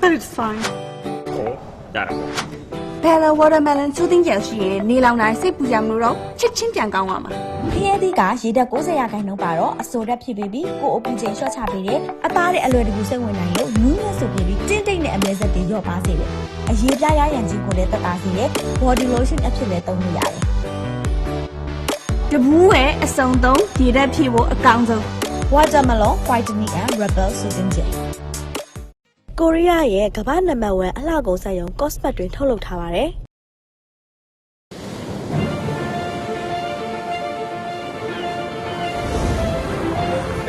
but it's fine. Oh, that. Bella watermelon soothing gel she ni long nai say pujam no chichin piang kaung ama. Piediga she da 90 ရာခိုင်နှုန်းပါတော့အဆိုတက်ဖြစ်ပြီးကိုအပူချိန်ရှော့ချပေးတယ်အသားတဲ့အလွယ်တကူစိတ်ဝင်နိုင်လို့နူးညံ့ဆိုပြီးတင်းတိတ်နဲ့အမဲဆက်တွေရော့ပါစေတယ်အရေးပြားရရန်ကြီးကိုလည်းတက်တာစေတယ် body lotion အဖြစ်လည်းသုံးလို့ရတယ်တဘူးရဲ့အစုံသုံးရေတက်ဖြစ်ဖို့အကောင်းဆုံး watermelon whitening and rebel soothing gel ကိုရီးယားရဲ့ကမ္ဘာနံပါတ်1အလှကုန်စက်ရုံ Cosmet တွင်ထုတ်လုပ်ထားပါတယ်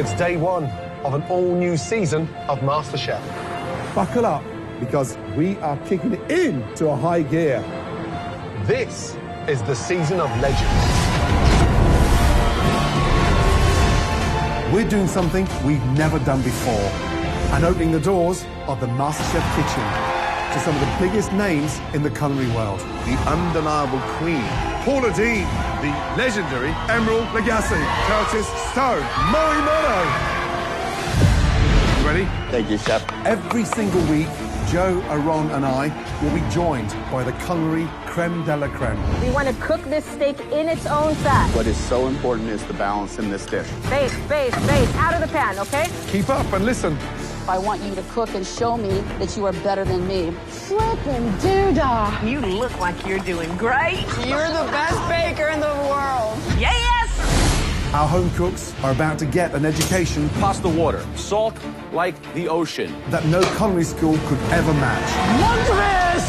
It's day one of an all-new season of Masterchef. Buckle up, because we are kicking it into a high gear. This is the season of legends. We're doing something we've never done before, and opening the doors of the Masterchef kitchen to some of the biggest names in the culinary world. The undeniable queen, Paula Deen, the legendary Emerald Lagasse, Curtis Stone, Morimoto. Ready? Thank you, Chef. Every single week, Joe, Aaron and I will be joined by the culinary creme de la creme. We want to cook this steak in its own fat. What is so important is the balance in this dish. Base, out of the pan, okay? Keep up and listen. I want you to cook and show me that you are better than me. Flippin' doodah. You look like you're doing great. You're the best baker in the world. Yes! Our home cooks are about to get an education past the water, salt like the ocean, that no culinary school could ever match. Wondrous!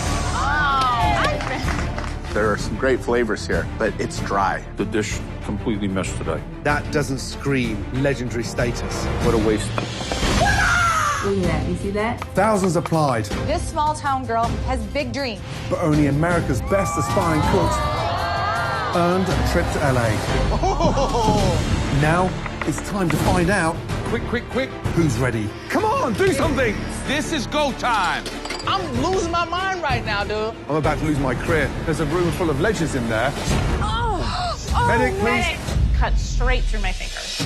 There are some great flavors here, but it's dry. The dish completely missed today. That doesn't scream legendary status. What a waste. Look at that, you see that? Thousands applied, This small town girl has big dreams. but only America's best aspiring cooks earned a trip to LA. Now it's time to find out Quick. who's ready. Come on, do something. This is go time. I'm losing my mind right now, dude. I'm about to lose my career. There's a room full of legends in there. Medic, please. Cut straight through my fingers.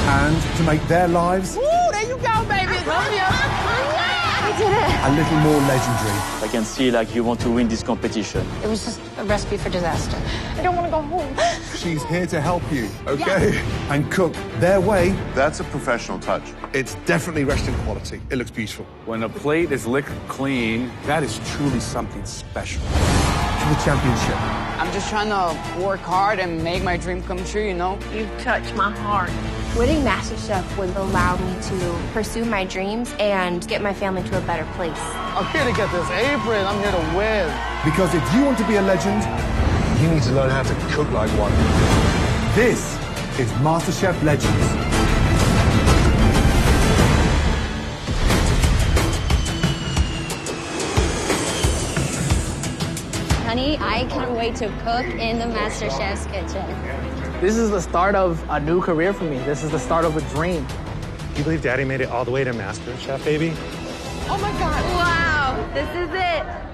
And to make their lives Woo, there you go, baby. Love you. We did it. a little more legendary. I can see like you want to win this competition. It was just a recipe for disaster. I don't want to go home. She's here to help you, okay? And cook their way That's a professional touch. It's definitely restaurant quality. It looks beautiful. When a plate is licked clean, that is truly something special. to the championship. I'm just trying to work hard and make my dream come true, you know? You've touched my heart. Winning Masterchef would allow me to pursue my dreams and get my family to a better place. I'm here to get this apron. I'm here to win. Because if you want to be a legend, you need to learn how to cook like one. This is Masterchef Legends. Honey, I can't wait to cook in the Masterchef's kitchen. This is the start of a new career for me. This is the start of a dream. You believe Daddy made it all the way to Masterchef, baby? Oh my God. Wow, this is it.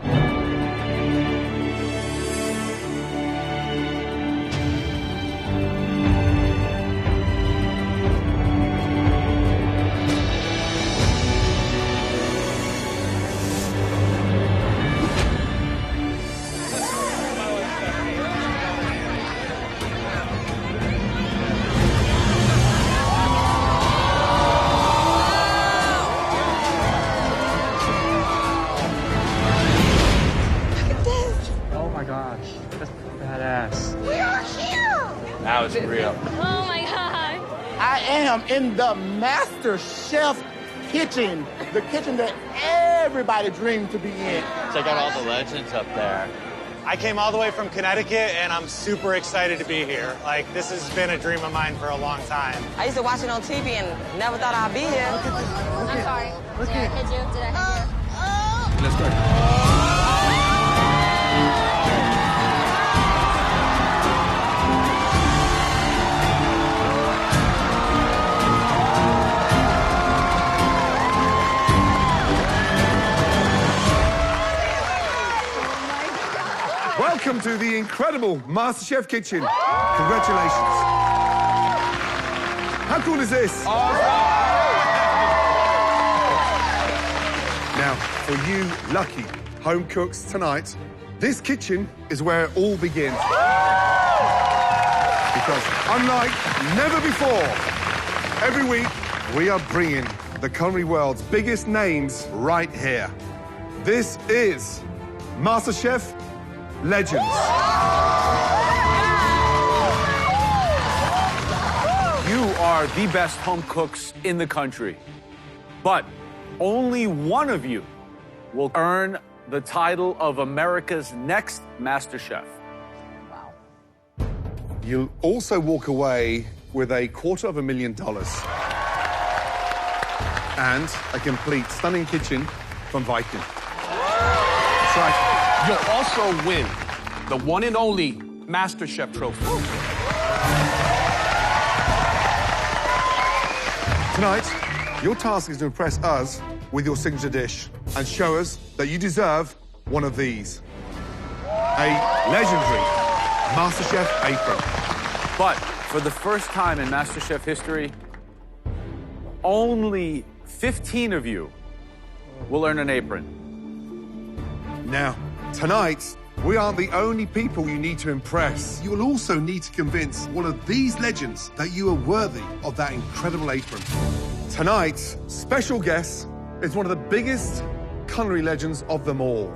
Now it's real. Oh my God. I am in the Masterchef kitchen, the kitchen that everybody dreamed to be in. Check out all the legends up there. I came all the way from Connecticut, and I'm super excited to be here. Like, this has been a dream of mine for a long time. I used to watch it on TV and never thought I'd be here. I'm sorry. Did I hit you? Did I hit you? Let's go. Welcome to the incredible MasterChef kitchen. Congratulations. How cool is this? Awesome. Now, Now, for you lucky home cooks tonight, this kitchen is where it all begins. Because unlike never before, every week we are bringing the culinary world's biggest names right here. This is MasterChef Legends. You are the best home cooks in the country, but only one of you will earn the title of America's next MasterChef. Wow. You'll also walk away with $250,000 and a complete stunning kitchen from Viking. That's right. You'll also win the one and only MasterChef trophy. Tonight, your task is to impress us with your signature dish and show us that you deserve one of these. A legendary MasterChef apron. But for the first time in MasterChef history, only 15 of you will earn an apron. Now, tonight, we aren't the only people you need to impress. You will also need to convince one of these legends that you are worthy of that incredible apron. Tonight's special guest is one of the biggest culinary legends of them all.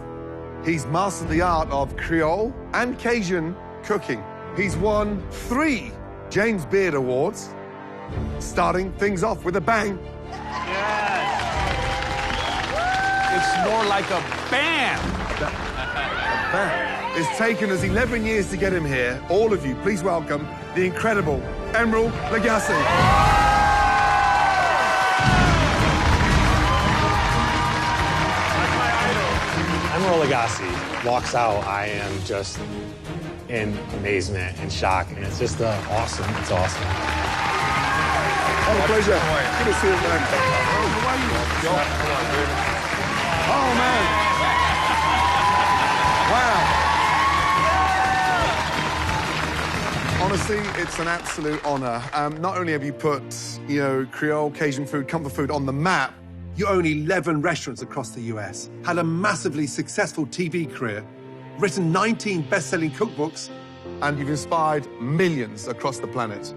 He's mastered the art of Creole and Cajun cooking. He's won 3 James Beard Awards, starting things off with a bang. It's more like a bam. It's taken us 11 years to get him here. All of you, please welcome the incredible Emeril Lagasse. Emeril Lagasse walks out, I am just in amazement and shock, and it's just awesome. It's awesome. Oh, pleasure. Good to see you, man. Oh, man. Wow. Honestly, it's an absolute honor. Not only have you put, Creole, Cajun food, comfort food on the map, you own 11 restaurants across the US, had a massively successful TV career, written 19 best-selling cookbooks, and you've inspired millions across the planet.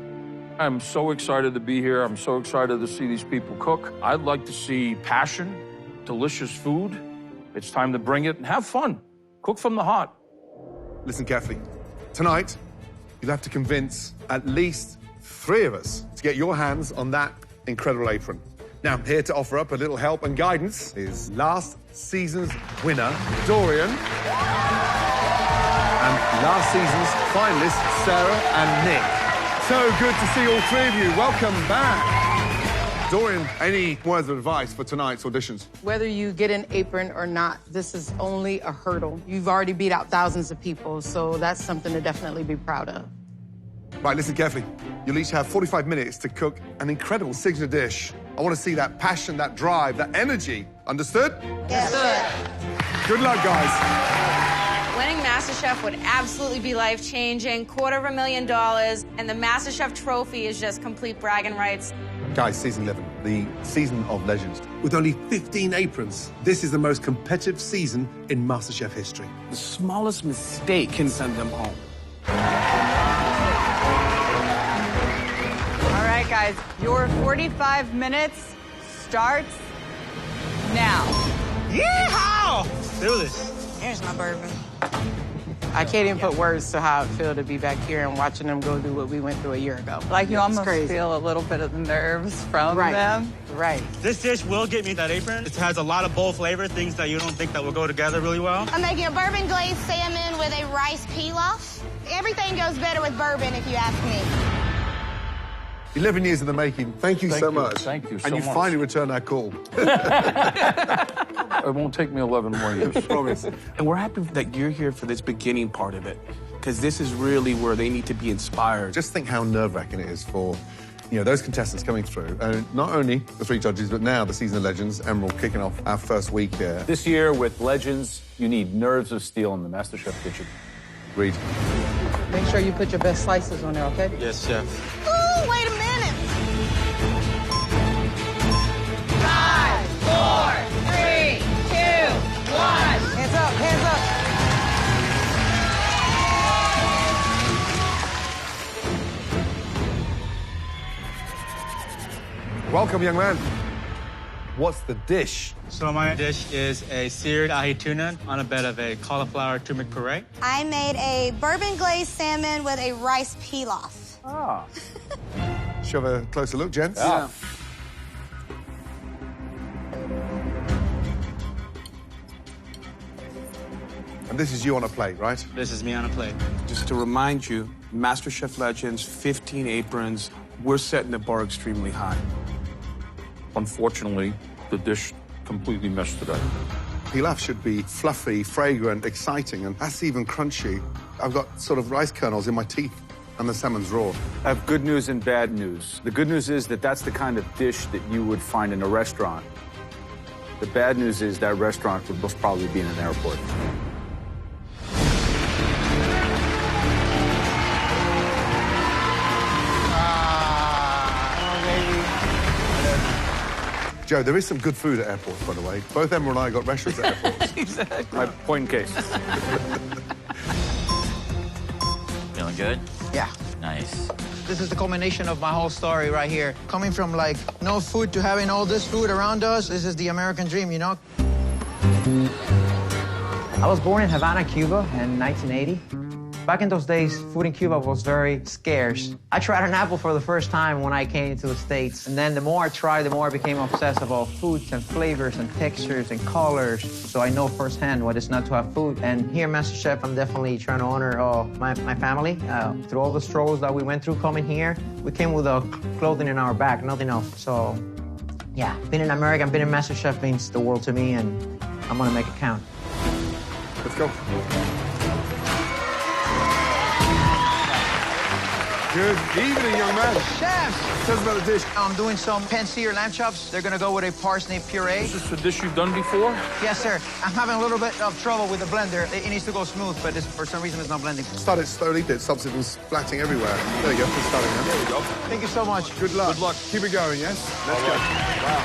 I'm so excited to be here. I'm so excited to see these people cook. I'd like to see passion, delicious food. It's time to bring it and have fun. Cook from the heart. Listen carefully. Tonight, you'll have to convince at least 3 of us to get your hands on that incredible apron. Now, here to offer up a little help and guidance is last season's winner, Dorian, and last season's finalists, Sarah and Nick. So good to see all 3 of you. Welcome back. Dorian, any words of advice for tonight's auditions? Whether you get an apron or not, this is only a hurdle. You've already beat out thousands of people, so that's something to definitely be proud of. Right, listen carefully. You'll each have 45 minutes to cook an incredible signature dish. I want to see that passion, that drive, that energy. Understood? Yes, sir. Good luck, guys. Winning MasterChef would absolutely be life-changing, $250,000, and the MasterChef trophy is just complete bragging rights. Guys, season 11, the season of legends. With only 15 aprons, this is the most competitive season in MasterChef history. The smallest mistake can send them home. All right, guys, your 45 minutes starts now. Yeehaw! Do this. Here's my bourbon. I can't even put words to how it feels to be back here and watching them go through what we went through a year ago. Like you almost crazy. feel a little bit of the nerves from them. Right. This dish will get me that apron. It has a lot of bold flavor, things that you don't think that will go together really well. I'm making a bourbon glazed salmon with a rice pilaf. Everything goes better with bourbon, if you ask me. 11 years in the making. Thank you so much. Thank you so And you much. finally returned our call. It won't take me 11 more years. Promise. And we're happy that you're here for this beginning part of it, because this is really where they need to be inspired. Just think how nerve-wracking it is for, those contestants coming through. And not only the 3 judges, but now the season of legends, Emeril kicking off our first week here. This year with legends, you need nerves of steel in the MasterChef kitchen. Agreed. Make sure you put your best slices on there, okay? Yes, chef. Ooh, wait a minute. 5, 4, 3, 2, Welcome, young man. What's the dish? So my dish is a seared ahi tuna on a bed of a cauliflower turmeric puree. I made a bourbon glazed salmon with a rice pilaf. Ah. Should we have a closer look, gents? Yeah. And this is you on a plate, right? This is me on a plate. Just to remind you, MasterChef legends, 15 aprons, we're setting the bar extremely high. Unfortunately, the dish completely messed it up. Pilaf should be fluffy, fragrant, exciting, and that's even crunchy. I've got sort of rice kernels in my teeth, and the salmon's raw. I have good news and bad news. The good news is that that's the kind of dish that you would find in a restaurant. The bad news is that restaurant would most probably be in an airport. Joe, there is some good food at airports, by the way. Both Emma and I got restaurants at airports. Exactly. My point in case. Feeling good? Yeah. Nice. This is the culmination of my whole story right here. Coming from, like, no food to having all this food around us, this is the American dream, you know? I was born in Havana, Cuba in 1980. Back in those days, food in Cuba was very scarce. I tried an apple for the first time when I came to the States. And then the more I tried, the more I became obsessed about foods and flavors and textures and colors. So I know firsthand what it's not to have food. And here, MasterChef, I'm definitely trying to honor my family. Through all the struggles that we went through coming here, we came with clothing in our back, nothing else. So, yeah, being an American, being in MasterChef means the world to me, and I'm gonna make it count. Let's go. Good evening, young man. Chef! Tell us about the dish. I'm doing some pan-seared lamb chops. They're gonna go with a parsnip puree. Is this a dish you've done before? Yes, sir. I'm having a little bit of trouble with the blender. It needs to go smooth, but for some reason it's not blending. Start it slowly, it stops it from splatting everywhere. There you go, it's starting now. There we go. Thank you so much. Good luck. Good luck. Keep it going, yes? Let's go. Wow.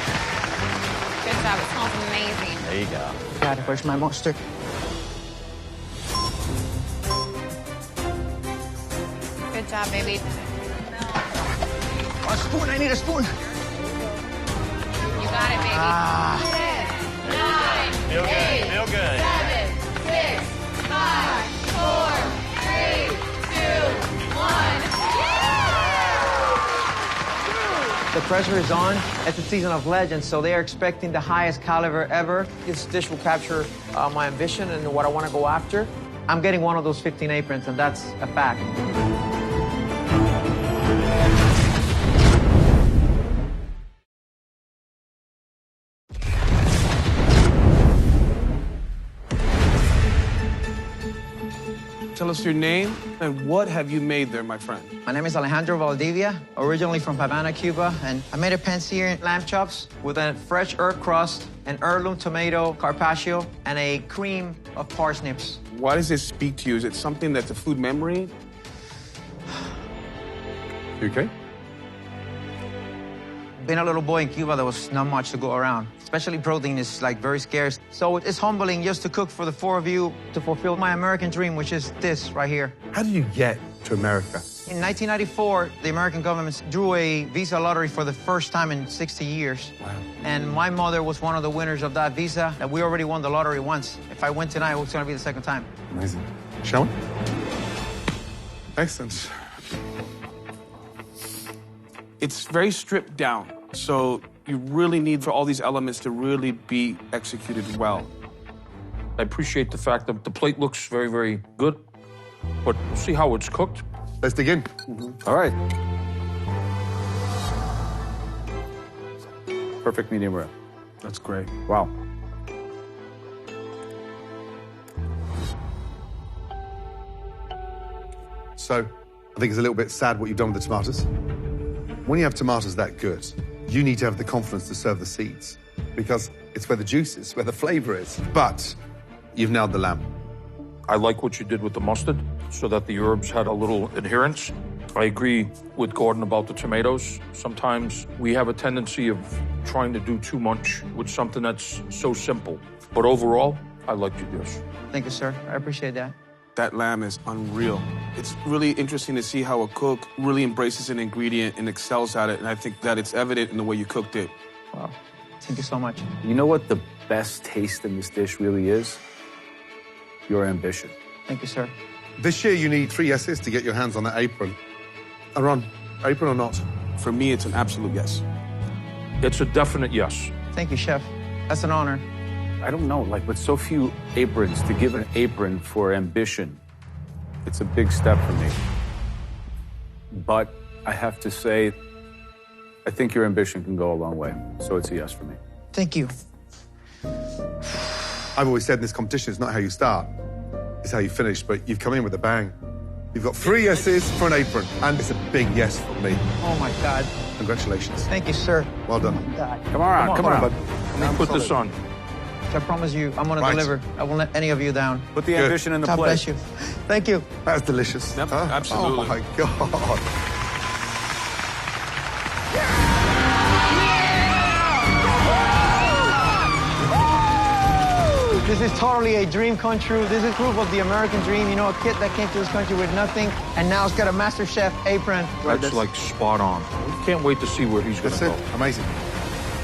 Good job. It smells amazing. There you go. God, where's my mustard? Good job, baby. A spoon, I need a spoon. You got it, baby. 10, 9, Feel good. 8, Feel good. 7, 6, 5, 4, 3, 2, 1. The pressure is on. It's the season of legends, so they are expecting the highest caliber ever. This dish will capture my ambition and what I want to go after. I'm getting one of those 15 aprons, and that's a fact. Tell us your name and what have you made there, my friend? My name is Alejandro Valdivia, originally from Havana, Cuba, and I made a pan-seared lamb chops with a fresh herb crust, an heirloom tomato carpaccio, and a cream of parsnips. Why does this speak to you? Is it something that's a food memory? You okay? Being a little boy in Cuba, there was not much to go around. Especially protein is like very scarce. So it's humbling just to cook for the four of you to fulfill my American dream, which is this right here. How did you get to America? In 1994, the American government drew a visa lottery for the first time in 60 years. Wow. And my mother was one of the winners of that visa. And we already won the lottery once. If I win tonight, it's going to be the second time. Amazing. Shall we? Excellent. It's very stripped down, so you really need for all these elements to really be executed well. I appreciate the fact that the plate looks very, very good, but we'll see how it's cooked. Let's dig in. All right. Perfect medium rare. That's great. Wow. So, I think it's a little bit sad what you've done with the tomatoes. When you have tomatoes that good, you need to have the confidence to serve the seeds because it's where the juice is, where the flavor is. But you've nailed the lamb. I like what you did with the mustard so that the herbs had a little adherence. I agree with Gordon about the tomatoes. Sometimes we have a tendency of trying to do too much with something that's so simple. But overall, I liked your dish. Thank you, sir. I appreciate that. That lamb is unreal. It's really interesting to see how a cook really embraces an ingredient and excels at it, and I think that it's evident in the way you cooked it. Wow. Thank you so much. You know what the best taste in this dish really is? Your ambition. Thank you, sir. This year, you need 3 yeses to get your hands on that apron. Aaron, apron or not? For me, it's an absolute yes. It's a definite yes. Thank you, chef. That's an honor. I don't know, like with so few aprons, to give an apron for ambition, it's a big step for me. But I have to say, I think your ambition can go a long way. So it's a yes for me. Thank you. I've always said in this competition, it's not how you start, it's how you finish, but you've come in with a bang. You've got 3 yeses for an apron, and it's a big yes for me. Oh, my God. Congratulations. Thank you, sir. Well done. Oh, my God. Come on, bud. Let me put this on. I promise you, I'm going to deliver. I won't let any of you down. Put the ambition in the God plate. bless you. Thank you. That's delicious. Yep, huh? absolutely. Oh, my God. This is totally a dream come true. This is proof of the American dream. You know, a kid that came to this country with nothing, and now has got a Masterchef apron. That's like spot on. Can't wait to see where he's going to go. Amazing.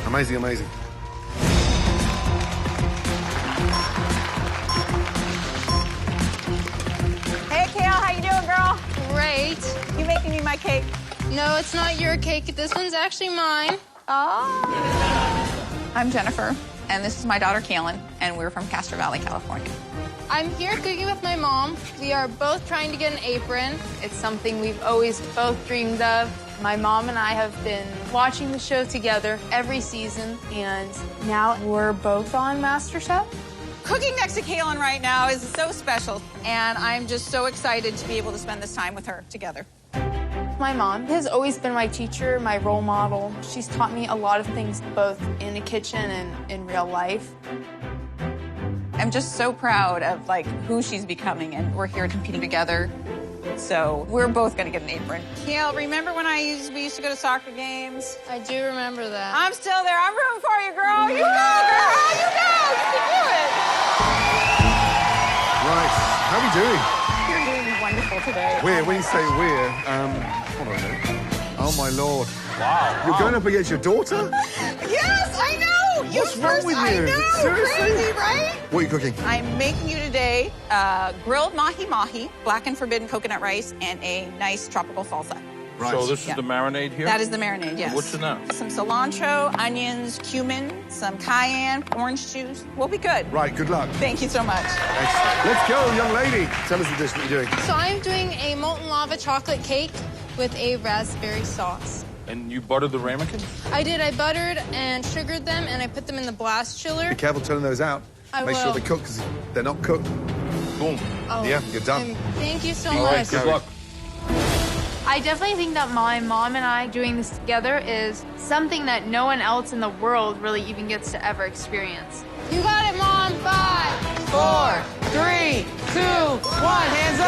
Amazing, amazing. Hey, Kale, how you doing, girl? Great. You making me my cake? No, it's not your cake. This one's actually mine. Oh. I'm Jennifer, and this is my daughter, Kaylin, and we're from Castro Valley, California. I'm here cooking with my mom. We are both trying to get an apron. It's something we've always both dreamed of. My mom and I have been watching the show together every season, and now we're both on MasterChef. Cooking next to Kaylin right now is so special, and I'm just so excited to be able to spend this time with her together. My mom has always been my teacher, my role model. She's taught me a lot of things, both in the kitchen and in real life. I'm just so proud of like who she's becoming, and we're here competing together. So we're both gonna get an apron. Kale, remember when we used to go to soccer games? I do remember that. I'm still there. I'm rooting for you, girl. You go, girl. You go. You can do it. Right. How are we doing? You're doing wonderful today. We're, when you say we're, hold on a minute. Oh, my Lord. Wow. You're going up against your daughter? Yes, I know. What's wrong with you? I know. Seriously? Crazy, right? What are you cooking? I'm making you today grilled mahi-mahi, black and forbidden coconut rice, and a nice tropical salsa. Right. So this is the marinade here? That is the marinade, yes. What's in that? Some cilantro, onions, cumin, some cayenne, orange juice. We'll be good. Right, good luck. Thank you so much. Excellent. Let's go, young lady. Tell us the dish that you're doing. So I'm doing a molten lava chocolate cake with a raspberry sauce. And you buttered the ramekins? I did. I buttered and sugared them, and I put them in the blast chiller. Be careful turning those out. I Make sure will. they cook, because they're not cooked. Boom. Oh, Yeah, you're done. Thank you so All much. right, good luck. I definitely think that my mom and I doing this together is something that no one else in the world really even gets to ever experience. You got it, Mom. 5, 4, 3, 2, 1. Hands up.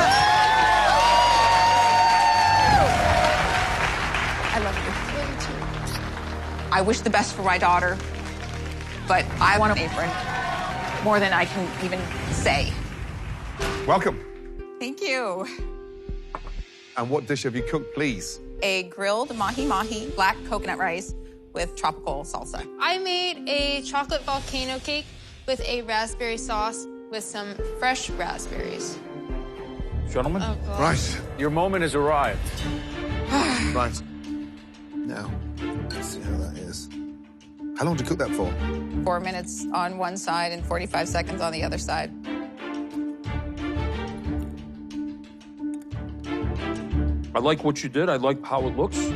I love you. I wish the best for my daughter, but I want an apron more than I can even say. Welcome. Thank you. And what dish have you cooked, please? A grilled mahi-mahi, black coconut rice with tropical salsa. I made a chocolate volcano cake with a raspberry sauce with some fresh raspberries. Gentlemen? Oh, God. Right. Your moment has arrived. Right. Now, let's see how that is. How long did you cook that for? 4 minutes on one side and 45 seconds on the other side. I like what you did. I like how it looks. Ooh,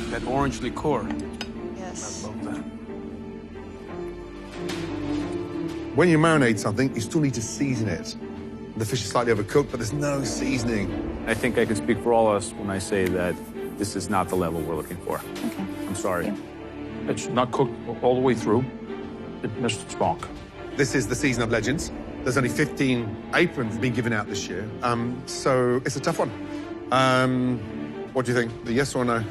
that orange liqueur. Yes. I love that. When you marinate something, you still need to season it. The fish is slightly overcooked, but there's no seasoning. I think I can speak for all of us when I say that this is not the level we're looking for. Okay. I'm sorry. It's not cooked all the way through. It missed its mark. This is the season of legends. There's only 15 aprons being given out this year, so it's a tough one. What do you think? The yes or no?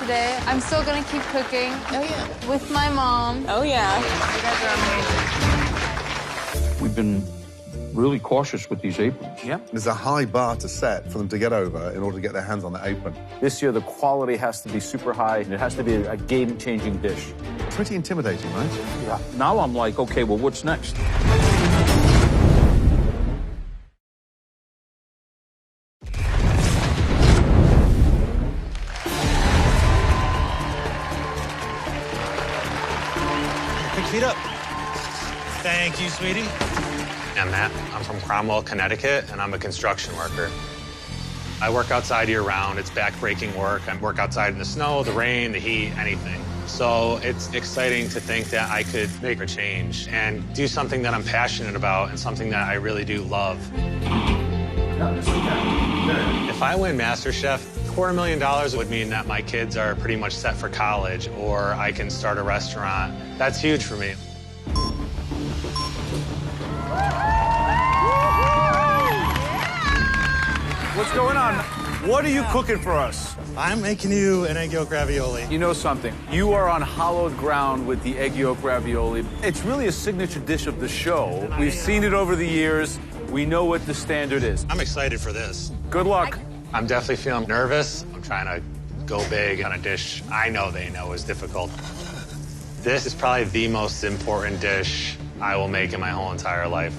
today. I'm still gonna keep cooking. Oh, yeah. With my mom. Oh, yeah. You guys are amazing. We've been really cautious with these aprons. Yeah. There's a high bar to set for them to get over in order to get their hands on the apron. This year, the quality has to be super high, and it has to be a game-changing dish. Pretty intimidating, right? Yeah. Now I'm like, okay, well, what's next? Quick feet up. Thank you, sweetie. I'm Matt. I'm from Cromwell, Connecticut, and I'm a construction worker. I work outside year-round. It's back-breaking work. I work outside in the snow, the rain, the heat, anything. So it's exciting to think that I could make a change and do something that I'm passionate about and something that I really do love. If I win MasterChef, $250,000 would mean that my kids are pretty much set for college, or I can start a restaurant. That's huge for me. What's going on? What are you cooking for us? I'm making you an egg yolk ravioli. You know something? You are on hallowed ground with the egg yolk ravioli. It's really a signature dish of the show. We've seen it over the years. We know what the standard is. I'm excited for this. Good luck. I'm definitely feeling nervous. I'm trying to go big on a dish I know they know is difficult. This is probably the most important dish I will make in my whole entire life.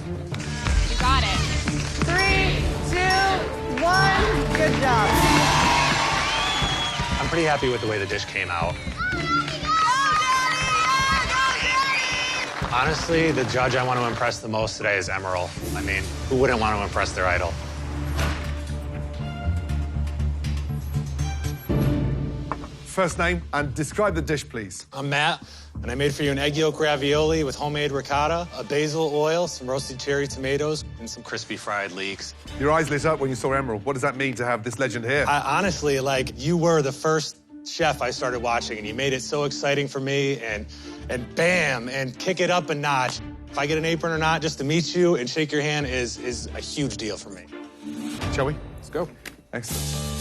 You got it. 3, 2, 1. Good job. I'm pretty happy with the way the dish came out. Honestly, the judge I want to impress the most today is Emerald. I mean, who wouldn't want to impress their idol? First name and describe the dish, please. I'm Matt, and I made for you an egg yolk ravioli with homemade ricotta, a basil oil, some roasted cherry tomatoes, and some crispy fried leeks. Your eyes lit up when you saw Emerald. What does that mean to have this legend here? Honestly, like, you were the first chef I started watching, and you made it so exciting for me, and bam, and kick it up a notch. If I get an apron or not, just to meet you and shake your hand is a huge deal for me. Shall we? Let's go. Excellent.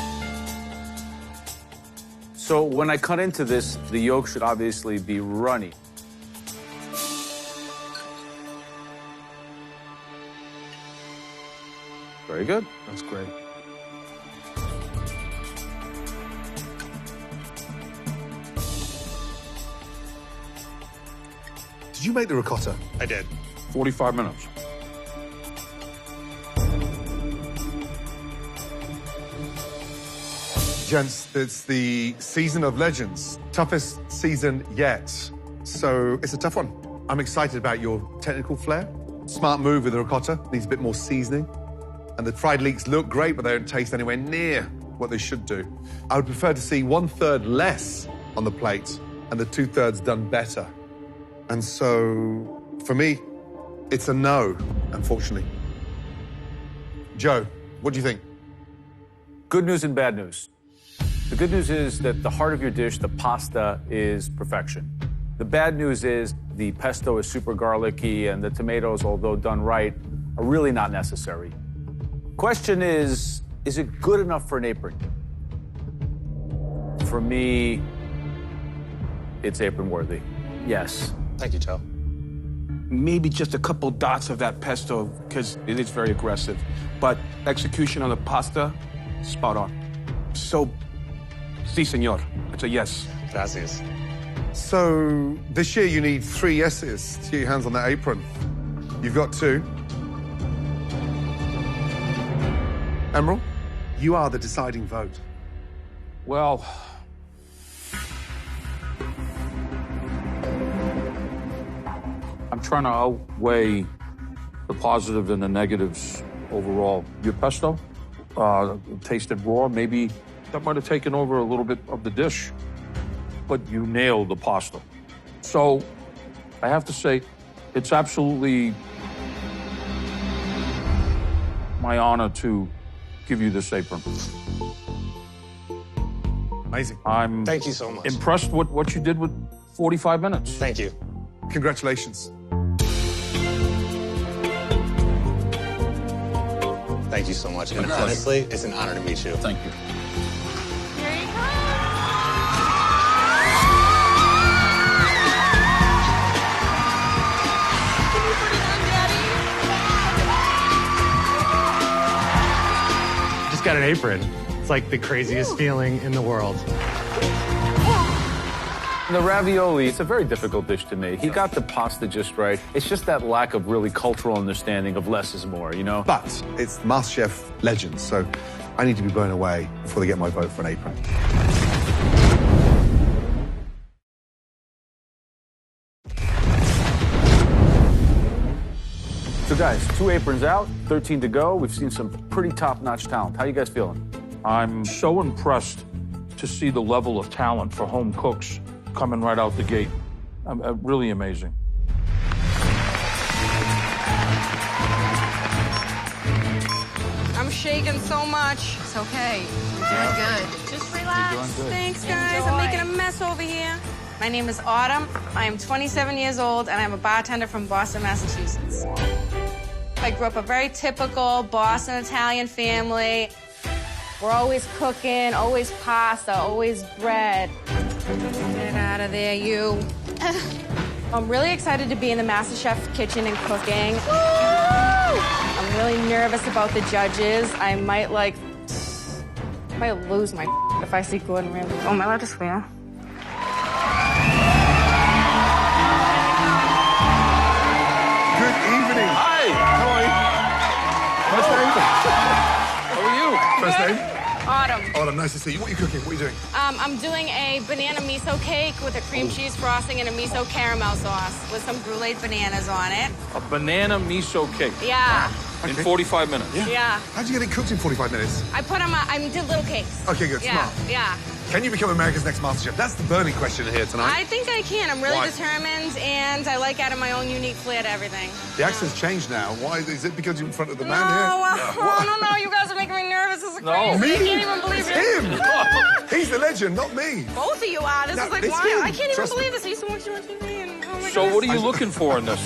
So when I cut into this, the yolk should obviously be runny. Very good. That's great. Did you make the ricotta? I did. 45 minutes. Gents, it's the season of legends. Toughest season yet. So it's a tough one. I'm excited about your technical flair. Smart move with the ricotta. Needs a bit more seasoning. And the fried leeks look great, but they don't taste anywhere near what they should do. I would prefer to see 1/3 less on the plate and the 2/3 done better. And so, for me, it's a no, unfortunately. Joe, what do you think? Good news and bad news. The good news is that the heart of your dish, the pasta, is perfection. The bad news is the pesto is super garlicky and the tomatoes, although done right, are really not necessary. Question is it good enough for an apron? For me, it's apron worthy. Yes. Thank you, Joe. Maybe just a couple dots of that pesto, because it is very aggressive. But execution on the pasta, spot on. So, si, senor. It's a yes. Gracias. So, this year you need 3 yeses to get your hands on that apron. You've got 2. Emerald, you are the deciding vote. Well, I'm trying to outweigh the positive and the negatives overall. Your pesto tasted raw. Maybe that might have taken over a little bit of the dish, but you nailed the pasta. So I have to say, it's absolutely my honor to give you this apron. Amazing. Thank you so much. Impressed with what you did with 45 minutes. Thank you. Congratulations. Thank you so much. And honestly, it's an honor to meet you. Thank you. Here you come. just got an apron. It's like the craziest feeling in the world. The ravioli, it's a very difficult dish to make. He got the pasta just right. It's just that lack of really cultural understanding of less is more, you know? But it's MasterChef legends, so I need to be blown away before they get my vote for an apron. So guys, 2 aprons out, 13 to go. We've seen some pretty top-notch talent. How you guys feeling? I'm so impressed to see the level of talent for home cooks coming right out the gate. Really amazing. I'm shaking so much. It's okay. You're doing good. Just relax. You're doing good. Thanks, guys. Enjoy. I'm making a mess over here. My name is Autumn. I am 27 years old, and I'm a bartender from Boston, Massachusetts. I grew up a very typical Boston Italian family. We're always cooking, always pasta, always bread. Get out of there, you. I'm really excited to be in the MasterChef kitchen and cooking. Woo! I'm really nervous about the judges. I might lose my if I see Gordon Ramsay. Oh, am I allowed to swear? Good evening. Hi. How are you? First name? How are you? First name? Autumn. Autumn, nice to see you. What are you cooking? What are you doing? I'm doing a banana miso cake with a cream cheese frosting and a miso caramel sauce with some brulee bananas on it. A banana miso cake. Yeah. In 45 minutes. Yeah. How'd you get it cooked in 45 minutes? I put them, I did little cakes. Okay, good. Yeah, Smart. yeah. Can you become America's next MasterChef? That's the burning question here tonight. I think I can. I'm really Why? determined, and I like adding my own unique flair to everything. The accent's changed now. Why? Is it because you're in front of the man here? No, you guys are making me nervous. This is crazy. Me? I can't even believe It's it. him. He's the legend, not me. Both of you are. This No, is like it's wild. him. I can't even Trust me. believe this. I used to watch you on TV, and oh my So goodness. what are you looking for in this?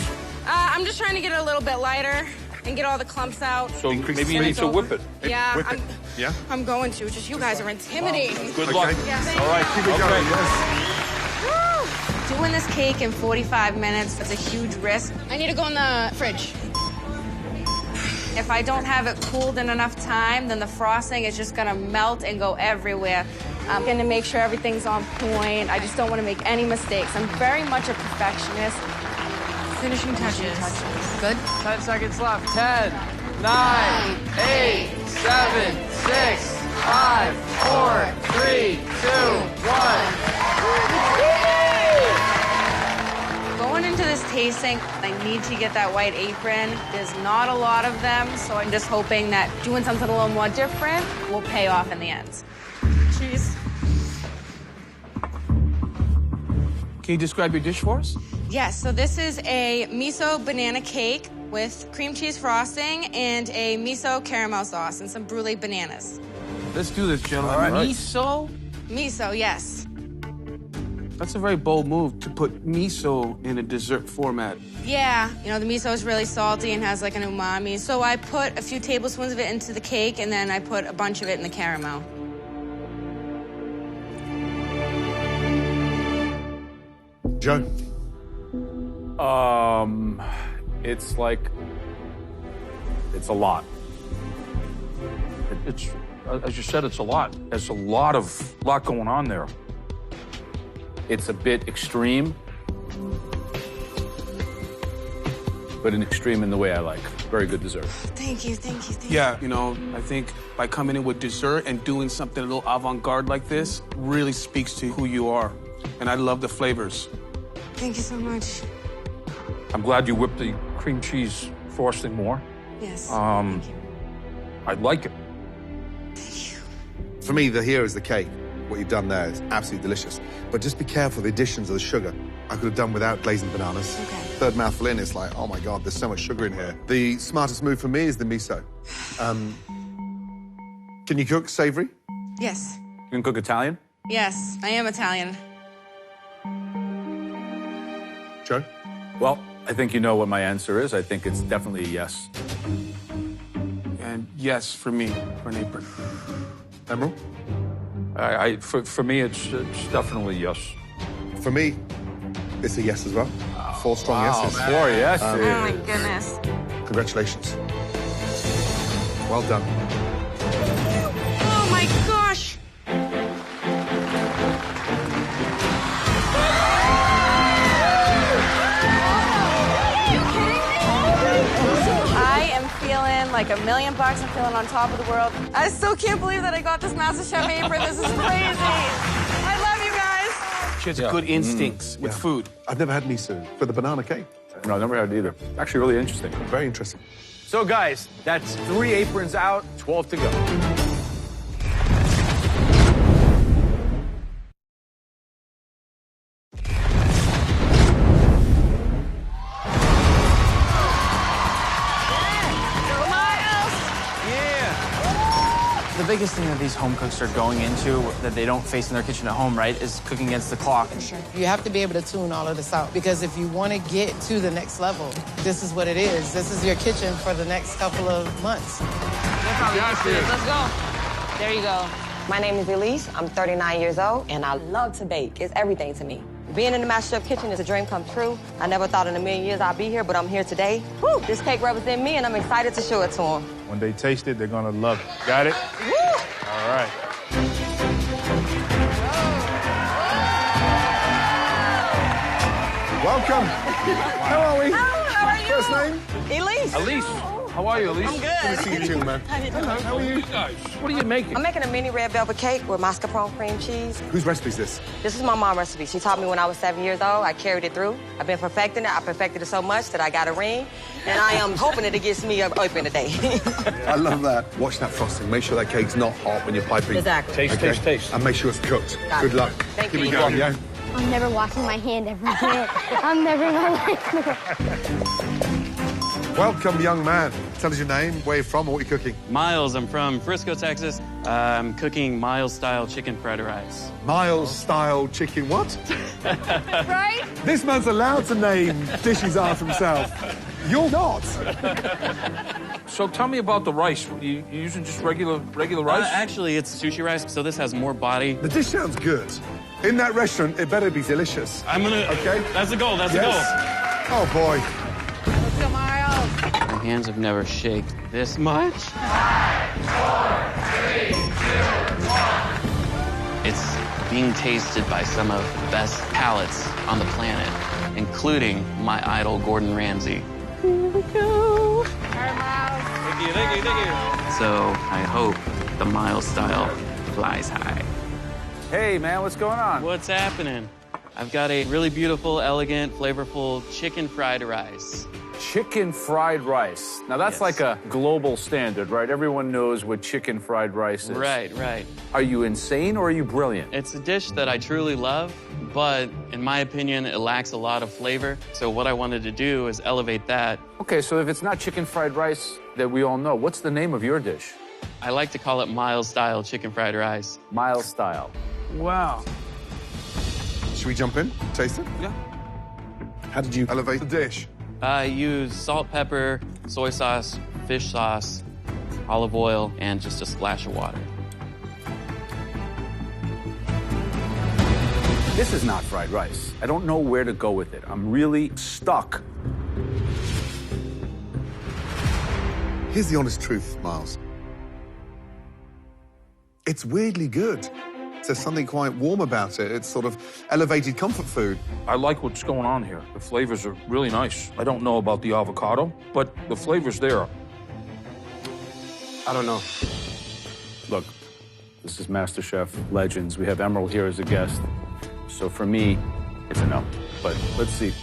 I'm just trying to get it a little bit lighter and get all the clumps out. So maybe you need to whip it. Yeah, Whip it. Yeah? I'm going to. Just you guys are intimidating. Good luck. Yeah, thank All right, you. keep it going. Yes. Woo! Doing this cake in 45 minutes is a huge risk. I need to go in the fridge. If I don't have it cooled in enough time, then the frosting is just gonna melt and go everywhere. I'm gonna make sure everything's on point. I just don't wanna make any mistakes. I'm very much a perfectionist. Finishing touches. Good. 10 seconds left. 10, 9, 8, 7, 6, 5, 4, 3, 2, 1. Going into this tasting, I need to get that white apron. There's not a lot of them, so I'm just hoping that doing something a little more different will pay off in the end. Cheese. Can you describe your dish for us? Yes, so this is a miso banana cake with cream cheese frosting and a miso caramel sauce and some brulee bananas. Let's do this, gentlemen. All right. Miso? Miso, yes. That's a very bold move to put miso in a dessert format. Yeah, you know, the miso is really salty and has like an umami. So I put a few tablespoons of it into the cake and then I put a bunch of it in the caramel. Joe? It's like, it's a lot. It's, as you said, it's a lot. There's a lot going on there. It's a bit extreme, but an extreme in the way I like. Very good dessert. Thank you, thank you, thank you. Yeah, you know, I think by coming in with dessert and doing something a little avant-garde like this really speaks to who you are. And I love the flavors. Thank you so much. I'm glad you whipped the cream cheese frosting more. Yes, I like it. For me, the hero is the cake. What you've done there is absolutely delicious. But just be careful of the additions of the sugar. I could have done without glazing bananas. Okay. Third mouthful in, it's like, oh my God, there's so much sugar in here. The smartest move for me is the miso. Can you cook savory? Yes, You can cook Italian? yes, I am Italian. Joe? Well, I think you know what my answer is. I think it's definitely a yes. And yes, for me, for an apron. Emerald? For me, it's definitely yes. For me, it's a yes as well. 4 strong yeses. 4 yeses. Oh my goodness. Congratulations. Well done. like $1 million. I'm feeling on top of the world. I still can't believe that I got this MasterChef apron. This is crazy. I love you guys. She has good instincts with food. I've never had miso for the banana cake. No, I've never had it either. Actually, really interesting. Very interesting. So, guys, that's 3 aprons out, 12 to go. The biggest thing that these home cooks are going into that they don't face in their kitchen at home, right, is cooking against the clock. You have to be able to tune all of this out because if you want to get to the next level, this is what it is. This is your kitchen for the next couple of months. Let's go. There you go. My name is Elise. I'm 39 years old, and I love to bake. It's everything to me. Being in the Masterchef kitchen is a dream come true. I never thought in a million years I'd be here, but I'm here today. Woo! This cake represents me, and I'm excited to show it to them. When they taste it, they're gonna love it. Got it? Woo! All right. Welcome. How are we? How are you? First name? Elise. Elise, how are you, Elise? I'm good. Good to see you too, man. Hello, how are you? Guys, what are you making? I'm making a mini red velvet cake with mascarpone cream cheese. Whose recipe is this? This is my mom's recipe. She taught me when I was 7 years old. I carried it through. I've been perfecting it. I perfected it so much that I got a ring. And I am hoping that it gets me open today. I love that. Watch that frosting. Make sure that cake's not hot when you're piping. Exactly. Taste. And make sure it's cooked. Got Good it. luck. Thank Here you. we go, yeah? I'm never washing my hand ever again. I'm never in my life. Welcome, young man. Tell us your name, where you're from, and what you're cooking. Miles, I'm from Frisco, Texas. I'm cooking Miles-style chicken fried rice. Miles-style chicken what? Right? This man's allowed to name dishes after himself. You're not. So tell me about the rice. You using just regular rice? Actually, it's sushi rice, so this has more body. The dish sounds good. In that restaurant, it better be delicious. I'm gonna... Okay? That's the goal, that's the goal. Oh, boy. Let's go, Miles. My hands have never shaken this much. 5, 4, 3, 2, 1. It's being tasted by some of the best palates on the planet, including my idol, Gordon Ramsay. Here we go. All right, Miles. Thank you. So I hope the Miles style flies high. Hey, man, what's going on? What's happening? I've got a really beautiful, elegant, flavorful chicken fried rice. Chicken fried rice. Now, that's like a global standard, right? Everyone knows what chicken fried rice is. Right. Are you insane or are you brilliant? It's a dish that I truly love, but in my opinion, it lacks a lot of flavor. So what I wanted to do is elevate that. Okay, so if it's not chicken fried rice that we all know, what's the name of your dish? I like to call it Miles-style chicken fried rice. Miles-style. Wow. Should we jump in? Taste it? Yeah. How did you elevate the dish? I use salt, pepper, soy sauce, fish sauce, olive oil, and just a splash of water. This is not fried rice. I don't know where to go with it. I'm really stuck. Here's the honest truth, Miles. It's weirdly good. There's something quite warm about it. It's sort of elevated comfort food. I like what's going on here. The flavors are really nice. I don't know about the avocado, but the flavor's there. I don't know. Look, this is MasterChef Legends. We have Emerald here as a guest. So for me, it's a no. But let's see.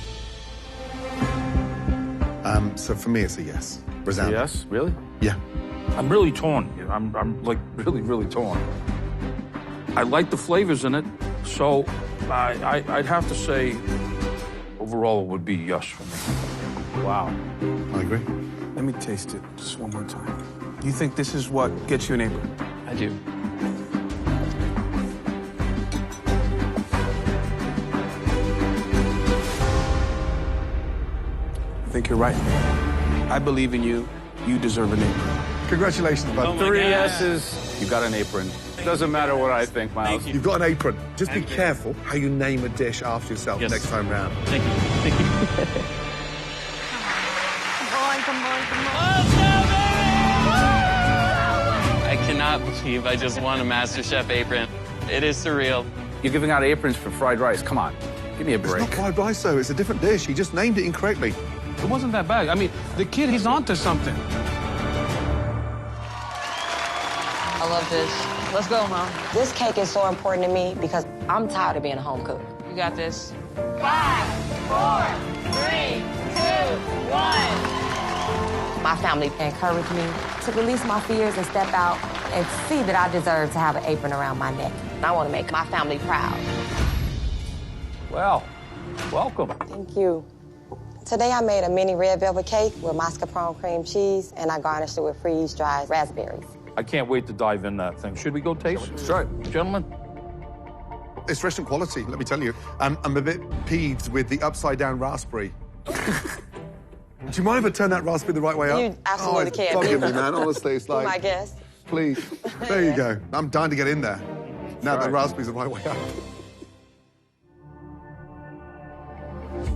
So for me, it's a yes. Resounding. Yes? Really? Yeah. I'm really torn. I'm like really torn. I like the flavors in it, so I'd have to say overall it would be yes for me. Wow. I agree. Let me taste it just one more time. You think this is what gets you an apron? I do. I think you're right. I believe in you. You deserve an apron. Congratulations, bud. Oh my 3 God. yeses. You got an apron. Doesn't matter what I think, Miles. You've got an apron. Just be careful how you name a dish after yourself next time round. Thank you. Come on. I cannot believe I just won a MasterChef apron. It is surreal. You're giving out aprons for fried rice. Come on. Give me a break. It's not fried rice, though. It's a different dish. He just named it incorrectly. It wasn't that bad. I mean, the kid, he's onto something. I love this. Let's go, Mom. This cake is so important to me because I'm tired of being a home cook. You got this. 5, 4, 3, 2, 1. My family encouraged me to release my fears and step out and see that I deserve to have an apron around my neck. I want to make my family proud. Well, welcome. Thank you. Today I made a mini red velvet cake with mascarpone cream cheese, and I garnished it with freeze-dried raspberries. I can't wait to dive in that thing. Should we go taste? Let's try it. Gentlemen? It's restaurant quality, let me tell you. I'm a bit peeved with the upside-down raspberry. Do you mind if I turn that raspberry the right way up? You absolutely it's can. bugging me, man. Honestly, it's like... Be my guest. Please. There you go. I'm dying to get in there. Now the raspberry's the right way up.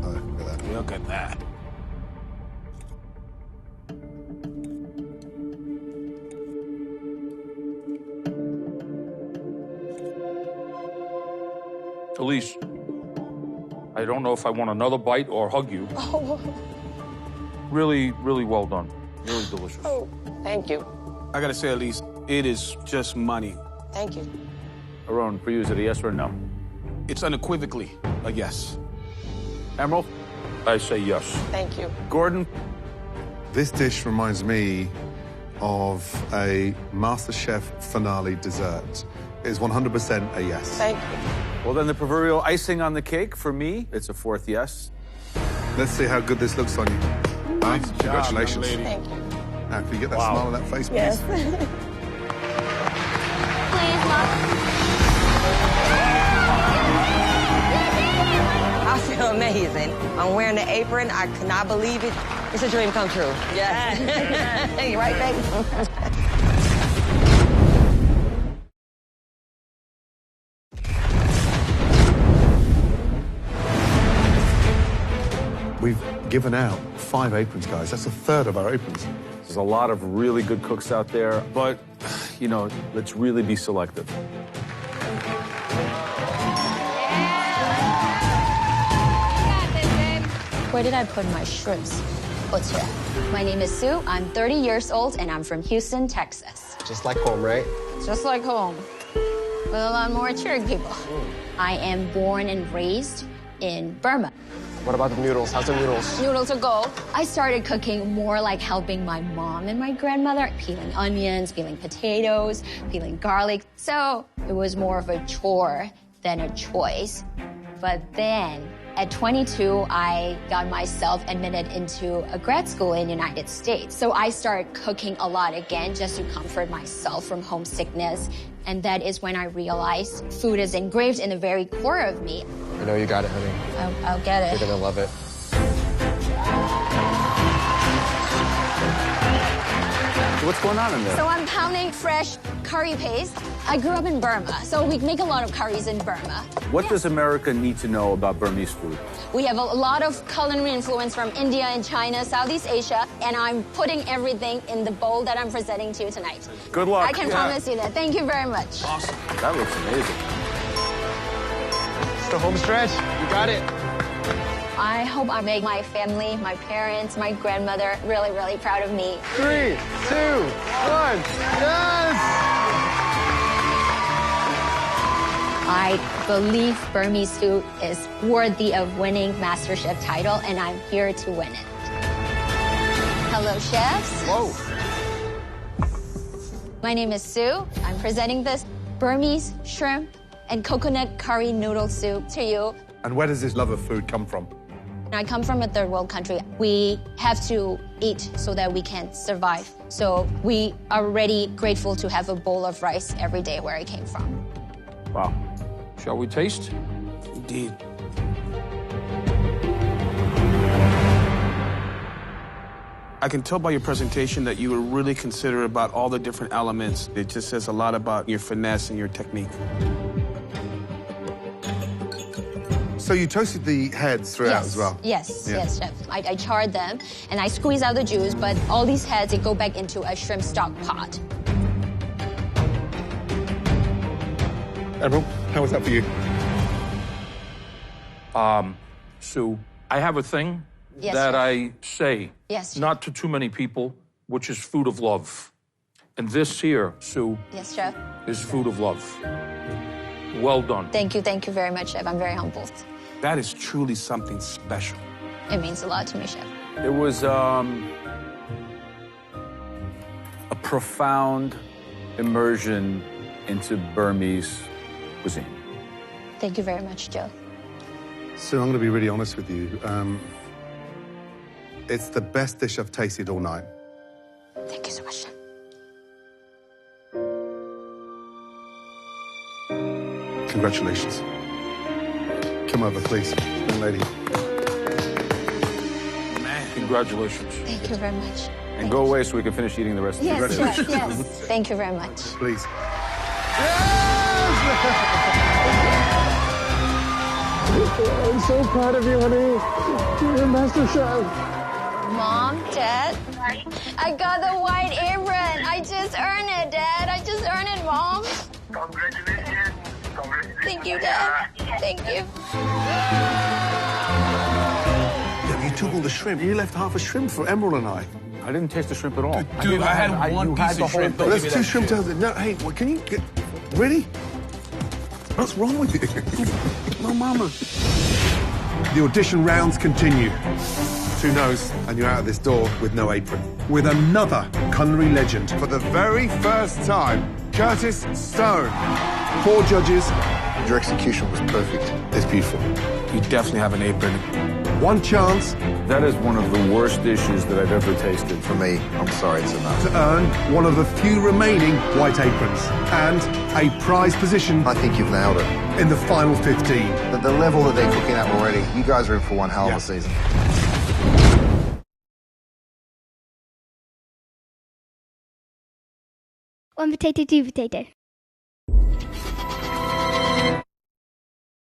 Oh, look at that. Look at that. Elise, I don't know if I want another bite or hug you. Oh. Really, really well done. Really delicious. Oh, thank you. I gotta say, Elise, it is just money. Thank you. Aaron, for you, is it a yes or a no? It's unequivocally a yes. Emerald? I say yes. Thank you. Gordon? This dish reminds me of a Masterchef finale dessert. It is 100% a yes. Thank you. Well, then the proverbial icing on the cake, for me, it's a fourth yes. Let's see how good this looks on you. Nice job, Congratulations. young lady. Thank you. Now, can you get that Wow. smile on that face, please? Yes. Please, Mom. I feel amazing. I'm wearing the apron. I cannot believe it. It's a dream come true. Yes. You right, baby? We've given out 5 aprons, guys. That's a third of our aprons. There's a lot of really good cooks out there, but, you know, let's really be selective. Where did I put my shrimps? What's here? My name is Sue. I'm 30 years old, and I'm from Houston, Texas. Just like home, right? Just like home, with a lot more cheering people. I am born and raised in Burma. What about the noodles? How's the noodles? Noodles are gold. I started cooking more like helping my mom and my grandmother, peeling onions, peeling potatoes, peeling garlic. So it was more of a chore than a choice. But then at 22, I got myself admitted into a grad school in the United States. So I started cooking a lot again just to comfort myself from homesickness. And that is when I realized food is engraved in the very core of me. I know you got it, honey. I'll get it. You're gonna love it. What's going on in there? So I'm pounding fresh curry paste. I grew up in Burma, so we make a lot of curries in Burma. What does America need to know about Burmese food? We have a lot of culinary influence from India and China, Southeast Asia, and I'm putting everything in the bowl that I'm presenting to you tonight. Good luck. I can promise you that. Thank you very much. Awesome. That looks amazing. It's the home stretch. You got it. I hope I make my family, my parents, my grandmother really, really proud of me. 3, 2, 1. Yes! I believe Burmese food is worthy of winning Masterchef title, and I'm here to win it. Hello, chefs. Whoa. My name is Sue. I'm presenting this Burmese shrimp and coconut curry noodle soup to you. And where does this love of food come from? I come from a third world country. We have to eat so that we can survive. So we are really grateful to have a bowl of rice every day where I came from. Wow. Shall we taste? Indeed. I can tell by your presentation that you were really considerate about all the different elements. It just says a lot about your finesse and your technique. So you toasted the heads throughout as well? Yes, Yeah. yes, chef. I charred them, and I squeeze out the juice, but all these heads, they go back into a shrimp stock pot. Emerald, how was that for you? Sue, I have a thing Yes, that chef. I say Yes, chef. not to too many people, which is food of love. And this here, Sue, Yes, Chef. is food of love. Well done. Thank you very much, Chef. I'm very humbled. That is truly something special. It means a lot to me, Chef. It was a profound immersion into Burmese cuisine. Thank you very much, Joe. So I'm going to be really honest with you. It's the best dish I've tasted all night. Thank you so much, Chef. Congratulations. Come over, please, young lady. Man, congratulations. Thank you very much. And go away so we can finish eating the rest of the Yes, Chef, yes. Thank you very much. Please. I'm so proud of you, honey. You're a Masterchef. Mom, Dad, I got the white apron. I just earned it, Dad. I just earned it, Mom. Congratulations. Thank you, Dad. Thank you. Yeah, you took all the shrimp. You left half a shrimp for Emerald and I. I didn't taste the shrimp at all. Dude, I had one piece of shrimp. Well, that's two shrimp tails. No, hey, what, can you get... Really? What's wrong with you? No, mama. The audition rounds continue. 2 no's, and you're out of this door with no apron. With another culinary legend. For the very first time, Curtis Stone. 4 judges. Your execution was perfect. It's beautiful. You definitely have an apron. 1 chance That is one of the worst dishes that I've ever tasted. For me, I'm sorry, it's enough. to earn one of the few remaining white aprons and a prize position I think you've nailed it. in the final 15. The level that they're cooking at already, you guys are in for one hell of a season. One potato, 2 potato.